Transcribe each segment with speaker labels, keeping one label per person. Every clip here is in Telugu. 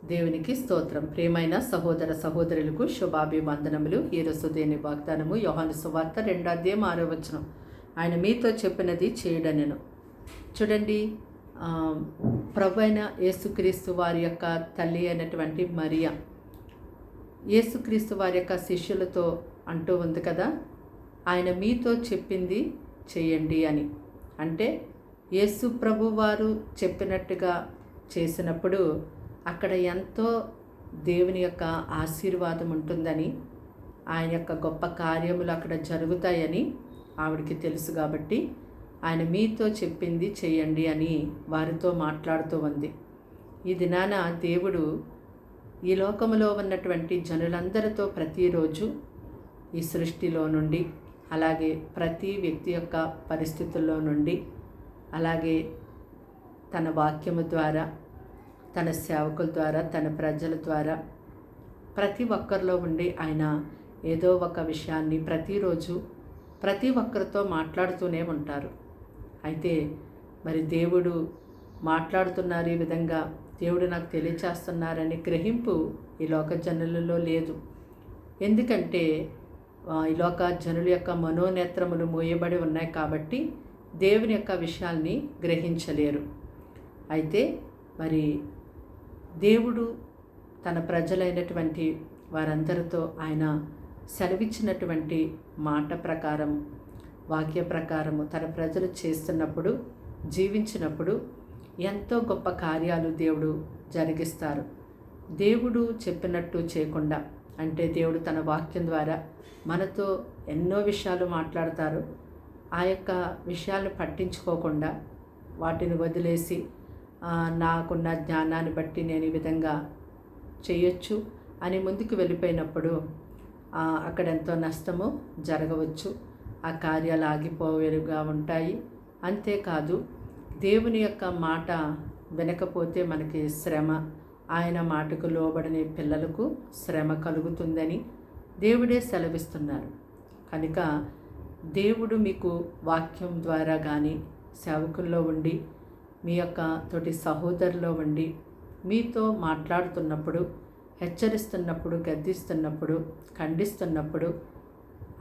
Speaker 1: దేవునికి స్తోత్రం. ప్రియమైన సహోదర సహోదరులకు శుభాభివందనములు. ఈరోజు దేని వాగ్దానము యోహాను సువార్త 2:6 ఆయన మీతో చెప్పినది చేయడనెను. చూడండి, ప్రభు అయిన యేసుక్రీస్తు వారి యొక్క తల్లి అయినటువంటి మరియా యేసుక్రీస్తు వారి యొక్క శిష్యులతో అంటూ ఉంది కదా, ఆయన మీతో చెప్పింది చేయండి అని. అంటే యేసు ప్రభు వారు చెప్పినట్టుగా చేసినప్పుడు అక్కడ ఎంతో దేవుని యొక్క ఆశీర్వాదం ఉంటుందని, ఆయన యొక్క గొప్ప కార్యములు అక్కడ జరుగుతాయని ఆవిడికి తెలుసు. కాబట్టి ఆయన మీతో చెప్పింది చేయండి అని వారితో మాట్లాడుతూ ఉంది. ఈ దినాన దేవుడు ఈ లోకములో ఉన్నటువంటి జనులందరితో ప్రతిరోజు ఈ సృష్టిలో నుండి, అలాగే ప్రతి వ్యక్తి యొక్క పరిస్థితుల్లో నుండి, అలాగే తన వాక్యము ద్వారా, తన సేవకుల ద్వారా, తన ప్రజల ద్వారా ప్రతి ఒక్కరిలో ఉండి ఆయన ఏదో ఒక విషయాన్ని ప్రతిరోజు ప్రతి ఒక్కరితో మాట్లాడుతూనే ఉంటారు. అయితే మరి దేవుడు మాట్లాడుతున్నారు, ఈ విధంగా దేవుడు నాకు తెలియచేస్తున్నారని గ్రహింపు ఈ లోక జనులలో లేదు. ఎందుకంటే ఈ లోక జనుల యొక్క మనోనేత్రములు మూయబడి ఉన్నాయి కాబట్టి దేవుని యొక్క విషయాల్ని గ్రహించలేరు. అయితే మరి దేవుడు తన ప్రజలైనటువంటి వారందరితో ఆయన సెలవిచ్చినటువంటి మాట ప్రకారం, వాక్య ప్రకారము తన ప్రజలు చేస్తున్నప్పుడు, జీవించినప్పుడు ఎంతో గొప్ప కార్యాలు దేవుడు జరిగిస్తారు. దేవుడు చెప్పినట్టు చేయకుండా, అంటే దేవుడు తన వాక్యం ద్వారా మనతో ఎన్నో విషయాలు మాట్లాడతారు. ఆ యొక్క విషయాలను పట్టించుకోకుండా వాటిని వదిలేసి నాకున్న జ్ఞానాన్ని బట్టి నేను ఈ విధంగా చేయొచ్చు అని ముందుకు వెళ్ళిపోయినప్పుడు అక్కడ ఎంతో నష్టము జరగవచ్చు. ఆ కార్యాలు ఆగిపోయేగా ఉంటాయి. అంతేకాదు, దేవుని యొక్క మాట వినకపోతే మనకి శ్రమ, ఆయన మాటకు లోబడని పిల్లలకు శ్రమ కలుగుతుందని దేవుడే సెలవిస్తున్నారు. కనుక దేవుడు మీకు వాక్యం ద్వారా కానీ, సేవకుల్లో ఉండి, మీ యొక్క తోటి సహోదరులో ఉండి మీతో మాట్లాడుతున్నప్పుడు, హెచ్చరిస్తున్నప్పుడు, గద్దిస్తున్నప్పుడు, ఖండిస్తున్నప్పుడు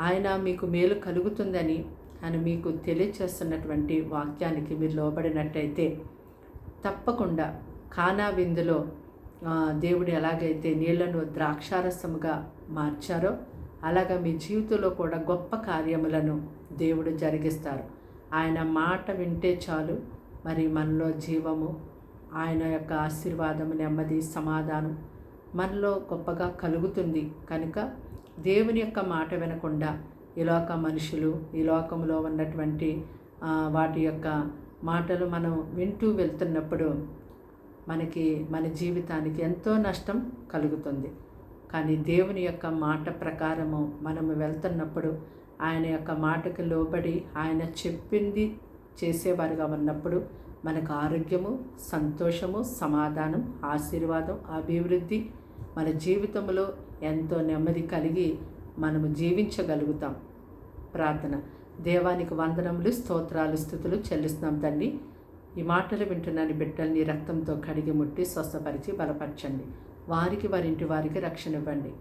Speaker 1: ఆయన మీకు మేలు కలుగుతుందని ఆయన మీకు తెలియచేస్తున్నటువంటి వాక్యానికి మీరు లోబడినట్టయితే తప్పకుండా కానా విందులో దేవుడు ఎలాగైతే నీళ్లను ద్రాక్షారసముగా మార్చారో అలాగా మీ జీవితంలో కూడా గొప్ప కార్యములను దేవుడు జరిగిస్తారు. ఆయన మాట వింటే చాలు, మరి మనలో జీవము, ఆయన యొక్క ఆశీర్వాదము, నెమ్మది, సమాధానం మనలో గొప్పగా కలుగుతుంది. కనుక దేవుని యొక్క మాట వినకుండా ఈ లోక మనుషులు, ఈ లోకంలో ఉన్నటువంటి వాటి యొక్క మాటలు మనం వింటూ వెళ్తున్నప్పుడు మనకి, మన జీవితానికి ఎంతో నష్టం కలుగుతుంది. కానీ దేవుని యొక్క మాట ప్రకారము మనము వెళ్తున్నప్పుడు, ఆయన యొక్క మాటకు లోబడి ఆయన చెప్పింది చేసేవారుగా ఉన్నప్పుడు మనకు ఆరోగ్యము, సంతోషము, సమాధానం, ఆశీర్వాదం, అభివృద్ధి, మన జీవితంలో ఎంతో నెమ్మది కలిగి మనము జీవించగలుగుతాం. ప్రార్థన. దేవానికి వందనములు, స్తోత్రాలు, స్తుతులు చెల్లిస్తున్నాం తండ్రి. ఈ మాటలు వింటున్నాను బిడ్డల్ని రక్తంతో కడిగి ముట్టి స్వస్థపరిచి బలపరచండి. వారికి, వారింటి వారికి రక్షణ ఇవ్వండి.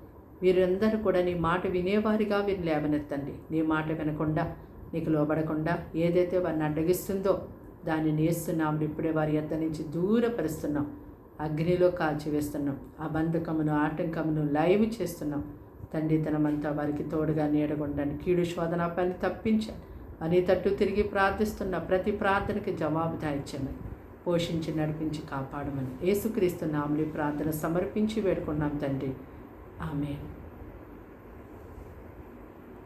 Speaker 1: వీరందరూ కూడా నీ మాట వినేవారిగా వీరు లేవనెత్తండి. నీ మాట వినకుండా, నీకు లోబడకుండా ఏదైతే వారిని అడ్డగిస్తుందో దాన్ని నేస్తున్నాం. ఇప్పుడే వారి యొద్ద నుంచి దూరపరుస్తున్నాం, అగ్నిలో కాల్చివేస్తున్నాం. ఆ బంధకమును, ఆటంకమును లైవ్ చేస్తున్నాం. తండ్రితనమంతా వారికి తోడుగా నీడగొండండి. కీడు శోధన పని తప్పించండి. అని తట్టు తిరిగి ప్రార్థిస్తున్న ప్రతి ప్రార్థనకి జవాబు దాయిచ్చమని, పోషించి నడిపించి కాపాడమని యేసుక్రీస్తు నామములో ప్రార్థన సమర్పించి వేడుకున్నాం తండ్రి. ఆమేన్.